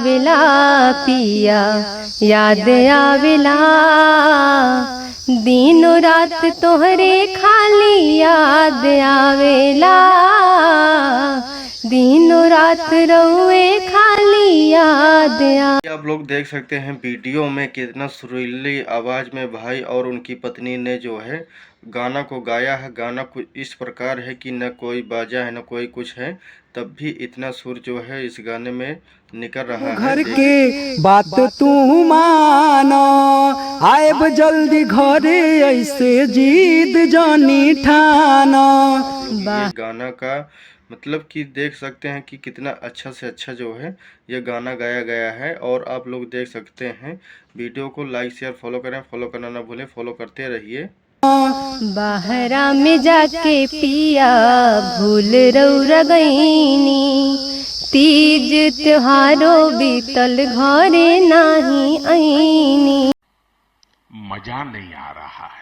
आवेला पिया, याद आवेला दिनों रात तोहरे खाली याद आवेला, दिनों रात रहुए खाली याद आप लोग देख सकते हैं वीडियो में कितना सुरीली आवाज़ में भाई और उनकी पत्नी ने जो है गाना को गाया है। गाना कुछ इस प्रकार है कि न कोई बाजा है न कोई कुछ है, तब भी इतना सुर जो है इस गाने में निकल रहा है। घर के बात तू मानो, आएब जल्दी घरे ऐसे जीद जानी ठानो। ये गाना का मतलब कि देख सकते हैं कि कितना अच्छा से अच्छा जो है ये गाना गाया गया है। और आप लोग देख सकते हैं, वीडियो को लाइक शेयर फॉलो करें, फॉलो करना ना भूलें, फॉलो करते रहिए। बाहरा में जाके पिया भूल रौरा गईनी, तीज त्योहारो बीतल घरे नाही आईनी। मजा नहीं आ रहा है।